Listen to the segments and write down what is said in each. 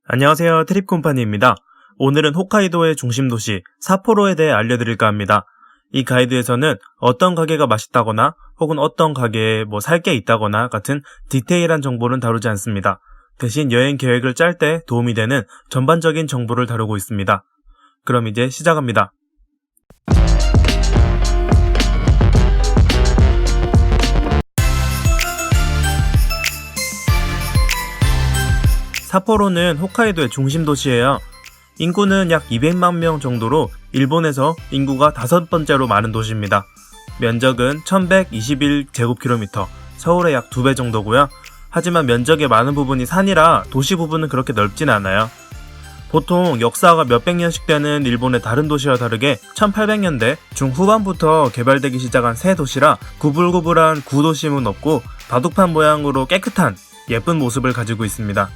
안녕하세요. 트립콤파니입니다. 오늘은 홋카이도의 중심 도시 삿포로에 대해 알려드릴까 합니다. 이 가이드에서는 어떤 가게가 맛있다거나 혹은 어떤 가게에 살 게 있다거나 같은 디테일한 정보는 다루지 않습니다. 대신 여행 계획을 짤 때 도움이 되는 전반적인 정보를 다루고 있습니다. 그럼 이제 시작합니다. 삿포로는 홋카이도의 중심 도시예요. 인구는 약 200만 명 정도로 일본에서 인구가 5번째로 많은 도시입니다. 면적은 1121제곱킬로미터, 서울의 약 2배 정도고요. 하지만 면적의 많은 부분이 산이라 도시 부분은 그렇게 넓진 않아요. 보통 역사가 몇백 년씩 되는 일본의 다른 도시와 다르게 1800년대 중후반부터 개발되기 시작한 새 도시라 구불구불한 구도심은 없고 바둑판 모양으로 깨끗한 예쁜 모습을 가지고 있습니다.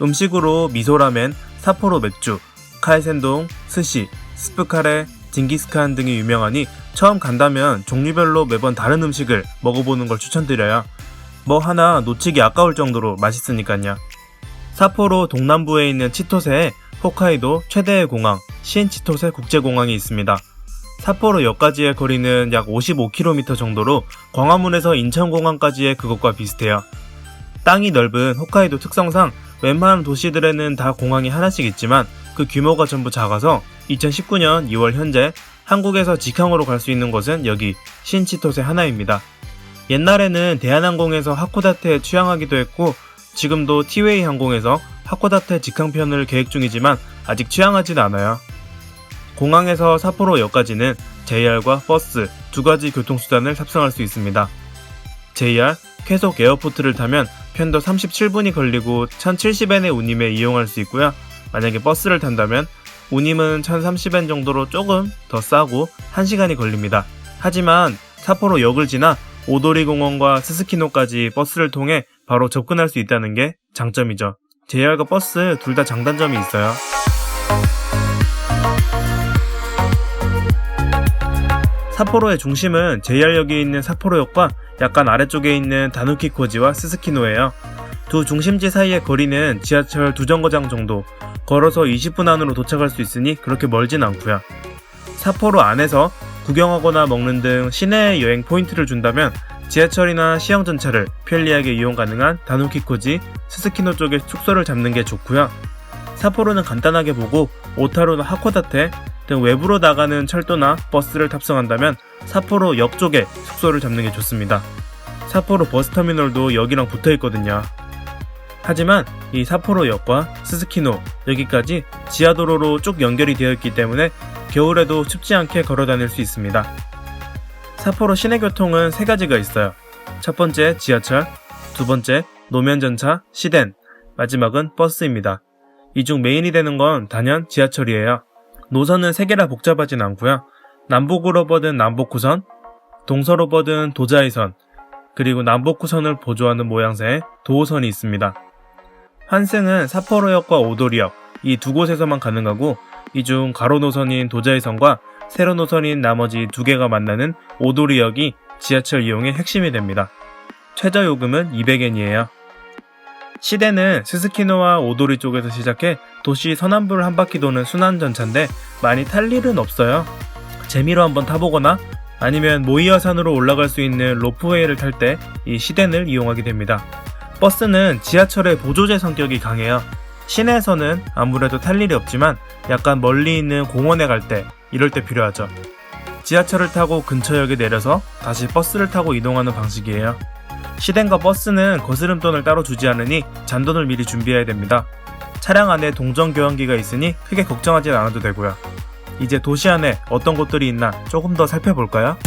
음식으로 미소라멘, 삿포로 맥주, 카이센동, 스시, 스프카레, 징기스칸 등이 유명하니 처음 간다면 종류별로 매번 다른 음식을 먹어보는 걸 추천드려요. 뭐 하나 놓치기 아까울 정도로 맛있으니까요. 삿포로 동남부에 있는 치토세에 홋카이도 최대의 공항 시엔치토세 국제공항이 있습니다. 삿포로역까지의 거리는 약 55km 정도로 광화문에서 인천공항까지의 그것과 비슷해요. 땅이 넓은 홋카이도 특성상 웬만한 도시들에는 다 공항이 하나씩 있지만 그 규모가 전부 작아서 2019년 2월 현재 한국에서 직항으로 갈 수 있는 곳은 여기 시엔치토세 하나입니다. 옛날에는 대한항공에서 하코다테에 취항하기도 했고 지금도 티웨이 항공에서 하코다테 직항편을 계획 중이지만 아직 취항하진 않아요. 공항에서 삿포로역까지는 JR과 버스 두 가지 교통수단을 탑승할 수 있습니다. JR 쾌속 에어포트를 타면 편도 37분이 걸리고 1070엔의 운임에 이용할 수 있고요. 만약에 버스를 탄다면 운임은 1030엔 정도로 조금 더 싸고 1시간이 걸립니다. 하지만 삿포로역을 지나 오도리공원과 스스키노까지 버스를 통해 바로 접근할 수 있다는 게 장점이죠. JR과 버스 둘 다 장단점이 있어요. 삿포로의 중심은 JR역이 있는 삿포로역과 약간 아래쪽에 있는 다누키코지와 스스키노예요. 두 중심지 사이의 거리는 지하철 2정거장 정도, 걸어서 20분 안으로 도착할 수 있으니 그렇게 멀진 않고요. 삿포로 안에서 구경하거나 먹는 등 시내 여행 포인트를 준다면 지하철이나 시형전차를 편리하게 이용 가능한 다누키코지, 스스키노 쪽에 숙소를 잡는 게 좋고요. 삿포로는 간단하게 보고 오타루나 하코다테 등 외부로 나가는 철도나 버스를 탑승한다면 삿포로 역 쪽에 숙소를 잡는 게 좋습니다. 삿포로 버스터미널도 여기랑 붙어있거든요. 하지만 이 삿포로역과 스스키노 여기까지 지하도로로 쭉 연결이 되어 있기 때문에 겨울에도 춥지 않게 걸어 다닐 수 있습니다. 삿포로 시내교통은 3가지가 있어요. 첫 번째 지하철, 두 번째 노면전차, 시덴, 마지막은 버스입니다. 이 중 메인이 되는 건 단연 지하철이에요. 노선은 3개라 복잡하진 않고요. 남북으로 뻗은 남북후선, 동서로 뻗은 도자이선, 그리고 남북후선을 보조하는 모양새의 도호선이 있습니다. 환승은 삿포로역과 오도리역 이 두 곳에서만 가능하고 이 중 가로 노선인 도자이선과 세로 노선인 나머지 2개가 만나는 오도리역이 지하철 이용의 핵심이 됩니다. 최저 요금은 200엔이에요. 시대는 스스키노와 오도리 쪽에서 시작해 도시 서남부를 한 바퀴 도는 순환전차인데 많이 탈 일은 없어요. 재미로 한번 타보거나 아니면 모이어산으로 올라갈 수 있는 로프웨이를 탈 때 이 시덴을 이용하게 됩니다. 버스는 지하철의 보조제 성격이 강해요. 시내에서는 아무래도 탈 일이 없지만 약간 멀리 있는 공원에 갈 때 이럴 때 필요하죠. 지하철을 타고 근처역에 내려서 다시 버스를 타고 이동하는 방식이에요. 시덴과 버스는 거스름돈을 따로 주지 않으니 잔돈을 미리 준비해야 됩니다. 차량 안에 동전 교환기가 있으니 크게 걱정하지 않아도 되고요. 이제 도시 안에 어떤 곳들이 있나 조금 더 살펴볼까요?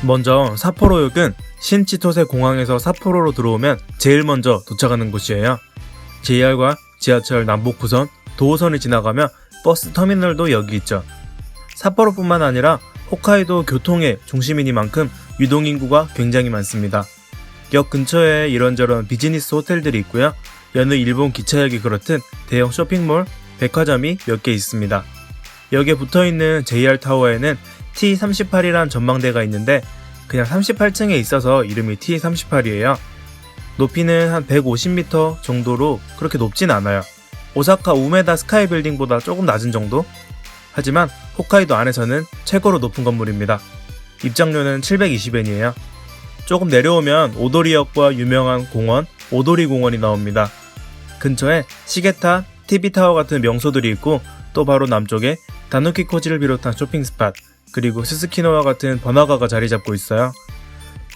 먼저 삿포로역은 신치토세 공항에서 삿포로로 들어오면 제일 먼저 도착하는 곳이에요. JR과 지하철 남북후선, 도호선이 지나가며 버스 터미널도 여기 있죠. 삿포로뿐만 아니라 홋카이도 교통의 중심이니만큼 유동인구가 굉장히 많습니다. 역 근처에 이런저런 비즈니스 호텔들이 있고요. 여느 일본 기차역이 그렇듯 대형 쇼핑몰, 백화점이 몇 개 있습니다. 역에 붙어있는 JR타워에는 T38이란 전망대가 있는데 그냥 38층에 있어서 이름이 T38이에요. 높이는 한 150m 정도로 그렇게 높진 않아요. 오사카 우메다 스카이 빌딩보다 조금 낮은 정도? 하지만 홋카이도 안에서는 최고로 높은 건물입니다. 입장료는 720엔이에요. 조금 내려오면 오도리역과 유명한 공원, 오도리 공원이 나옵니다. 근처에 시게타, TV타워 같은 명소들이 있고 또 바로 남쪽에 다누키코지를 비롯한 쇼핑 스팟, 그리고 스스키노와 같은 번화가가 자리 잡고 있어요.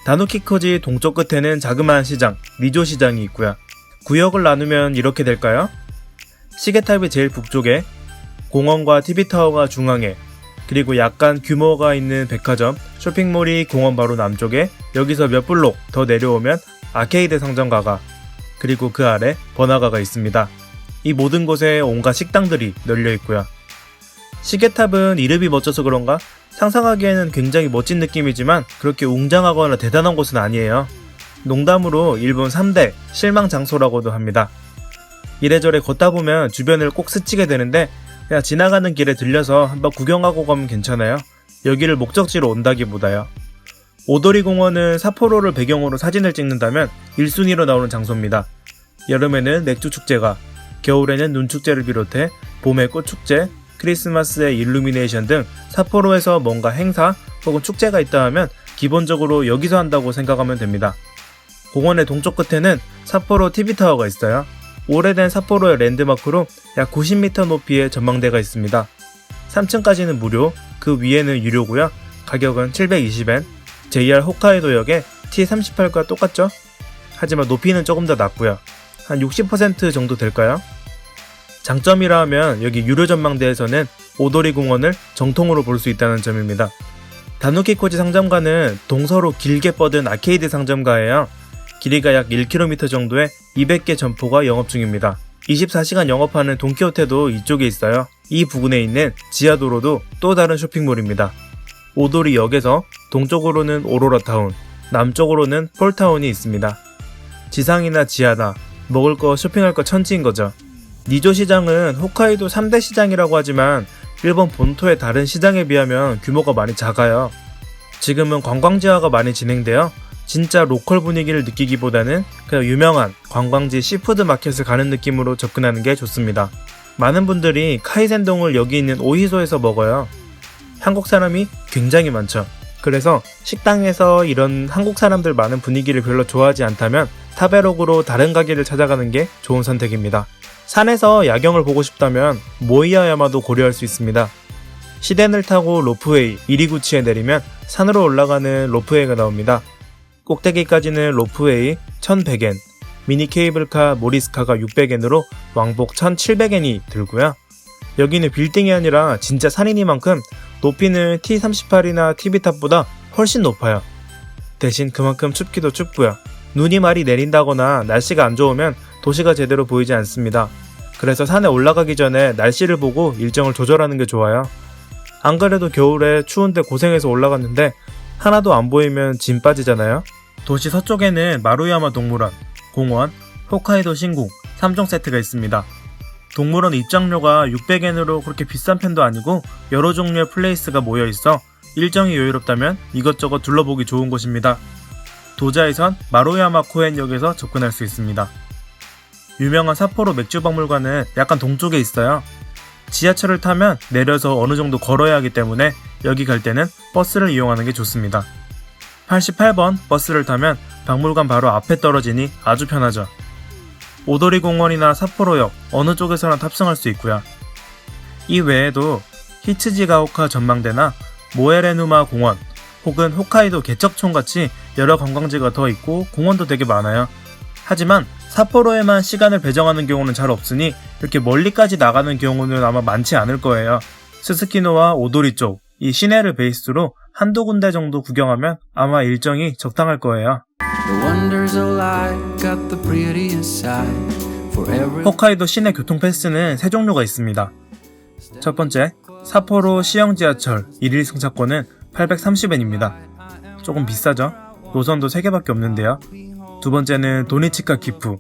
다누키코지 동쪽 끝에는 자그마한 시장, 미조 시장이 있고요. 구역을 나누면 이렇게 될까요? 시게탑이 제일 북쪽에, 공원과 TV타워가 중앙에, 그리고 약간 규모가 있는 백화점, 쇼핑몰이 공원 바로 남쪽에, 여기서 몇 블록 더 내려오면 아케이드 상점가가, 그리고 그 아래 번화가가 있습니다. 이 모든 곳에 온갖 식당들이 널려 있고요. 시계탑은 이름이 멋져서 그런가 상상하기에는 굉장히 멋진 느낌이지만 그렇게 웅장하거나 대단한 곳은 아니에요. 농담으로 일본 3대 실망 장소라고도 합니다. 이래저래 걷다 보면 주변을 꼭 스치게 되는데 그냥 지나가는 길에 들려서 한번 구경하고 가면 괜찮아요. 여기를 목적지로 온다기보다요. 오도리 공원은 삿포로를 배경으로 사진을 찍는다면 1순위로 나오는 장소입니다. 여름에는 맥주 축제가, 겨울에는 눈 축제를 비롯해 봄의 꽃 축제, 크리스마스의 일루미네이션 등 삿포로에서 뭔가 행사 혹은 축제가 있다 하면 기본적으로 여기서 한다고 생각하면 됩니다. 공원의 동쪽 끝에는 삿포로 TV타워가 있어요. 오래된 삿포로의 랜드마크로 약 90m 높이의 전망대가 있습니다. 3층까지는 무료, 그 위에는 유료고요. 가격은 720엔, JR 홋카이도역의 T38과 똑같죠? 하지만 높이는 조금 더 낮고요. 한 60% 정도 될까요? 장점이라 하면 여기 유료 전망대에서는 오도리 공원을 정통으로 볼 수 있다는 점입니다. 다누키코지 상점가는 동서로 길게 뻗은 아케이드 상점가예요. 길이가 약 1km 정도의 200개 점포가 영업 중입니다. 24시간 영업하는 돈키호테도 이쪽에 있어요. 이 부근에 있는 지하도로도 또 다른 쇼핑몰입니다. 오도리 역에서 동쪽으로는 오로라타운, 남쪽으로는 폴타운이 있습니다. 지상이나 지하나 먹을 거 쇼핑할 거 천지인 거죠. 니조 시장은 홋카이도 3대 시장이라고 하지만 일본 본토의 다른 시장에 비하면 규모가 많이 작아요. 지금은 관광지화가 많이 진행되어 진짜 로컬 분위기를 느끼기보다는 그냥 유명한 관광지 시푸드 마켓을 가는 느낌으로 접근하는 게 좋습니다. 많은 분들이 카이센동을 여기 있는 오히소에서 먹어요. 한국 사람이 굉장히 많죠. 그래서 식당에서 이런 한국 사람들 많은 분위기를 별로 좋아하지 않다면 타베록으로 다른 가게를 찾아가는 게 좋은 선택입니다. 산에서 야경을 보고 싶다면 모이야야마도 고려할 수 있습니다. 시덴을 타고 로프웨이 이리구치에 내리면 산으로 올라가는 로프웨이가 나옵니다. 꼭대기까지는 로프웨이 1100엔, 미니 케이블카 모리스카가 600엔으로 왕복 1700엔이 들고요. 여기는 빌딩이 아니라 진짜 산이니만큼 높이는 T38이나 TV탑보다 훨씬 높아요. 대신 그만큼 춥기도 춥고요. 눈이 많이 내린다거나 날씨가 안 좋으면 도시가 제대로 보이지 않습니다. 그래서 산에 올라가기 전에 날씨를 보고 일정을 조절하는 게 좋아요. 안 그래도 겨울에 추운데 고생해서 올라갔는데 하나도 안 보이면 짐 빠지잖아요. 도시 서쪽에는 마루야마 동물원, 공원, 홋카이도 신궁 3종 세트가 있습니다. 동물원 입장료가 600엔으로 그렇게 비싼 편도 아니고 여러 종류의 플레이스가 모여있어 일정이 여유롭다면 이것저것 둘러보기 좋은 곳입니다. 도자에선 마루야마 코엔역에서 접근할 수 있습니다. 유명한 삿포로 맥주박물관은 약간 동쪽에 있어요. 지하철을 타면 내려서 어느 정도 걸어야 하기 때문에 여기 갈 때는 버스를 이용하는 게 좋습니다. 88번 버스를 타면 박물관 바로 앞에 떨어지니 아주 편하죠. 오도리 공원이나 삿포로역 어느 쪽에서나 탑승할 수 있고요. 이 외에도 히츠지가오카 전망대나 모에레누마 공원 혹은 홋카이도 개척촌 같이 여러 관광지가 더 있고 공원도 되게 많아요. 하지만 삿포로에만 시간을 배정하는 경우는 잘 없으니 이렇게 멀리까지 나가는 경우는 아마 많지 않을 거예요. 스스키노와 오도리 쪽, 이 시내를 베이스로 한두 군데 정도 구경하면 아마 일정이 적당할 거예요. 홋카이도 시내 교통 패스는 세 종류가 있습니다. 첫 번째, 삿포로 시형 지하철 1일 승차권은 830엔입니다. 조금 비싸죠? 노선도 3개밖에 없는데요. 두 번째는 도니치카 기프.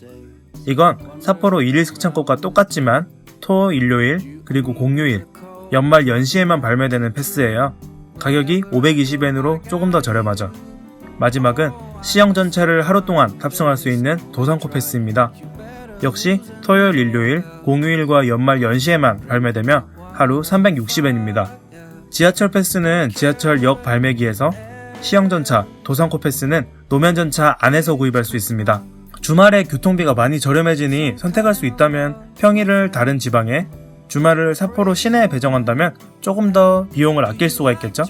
이건 삿포로 1일 승차권과 똑같지만 토, 일요일, 그리고 공휴일, 연말 연시에만 발매되는 패스예요. 가격이 520엔으로 조금 더 저렴하죠. 마지막은 시형 전차를 하루 동안 탑승할 수 있는 도산코 패스입니다. 역시 토요일, 일요일, 공휴일과 연말 연시에만 발매되며 하루 360엔입니다. 지하철 패스는 지하철역 발매기에서, 시형전차, 도산코 패스는 노면전차 안에서 구입할 수 있습니다. 주말에 교통비가 많이 저렴해지니 선택할 수 있다면 평일을 다른 지방에, 주말을 삿포로 시내에 배정한다면 조금 더 비용을 아낄 수가 있겠죠?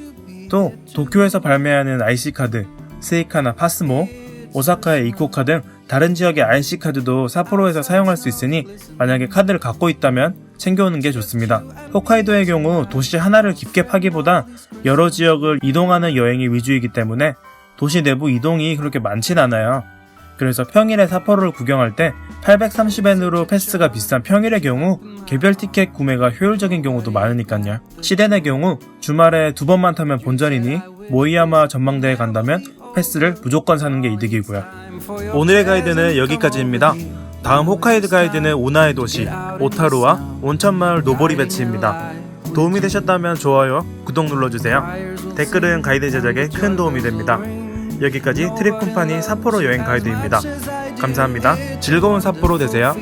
또 도쿄에서 발매하는 IC카드, 스이카나 파스모, 오사카의 이코카 등 다른 지역의 IC카드도 삿포로에서 사용할 수 있으니 만약에 카드를 갖고 있다면 챙겨오는 게 좋습니다. 홋카이도의 경우 도시 하나를 깊게 파기보다 여러 지역을 이동하는 여행이 위주이기 때문에 도시 내부 이동이 그렇게 많진 않아요. 그래서 평일에 삿포로를 구경할 때 830엔으로 패스가 비싼 평일의 경우 개별 티켓 구매가 효율적인 경우도 많으니까요. 시덴의 경우 주말에 2번만 타면 본전이니 모이야마 전망대에 간다면 패스를 무조건 사는 게 이득이고요. 오늘의 가이드는 여기까지입니다. 다음 홋카이도 가이드는 운하의 도시 오타루와 온천마을 노보리 베치입니다. 도움이 되셨다면 좋아요, 구독 눌러주세요. 댓글은 가이드 제작에 큰 도움이 됩니다. 여기까지 트립 컴퍼니 삿포로 여행 가이드입니다. 감사합니다. 즐거운 삿포로 되세요.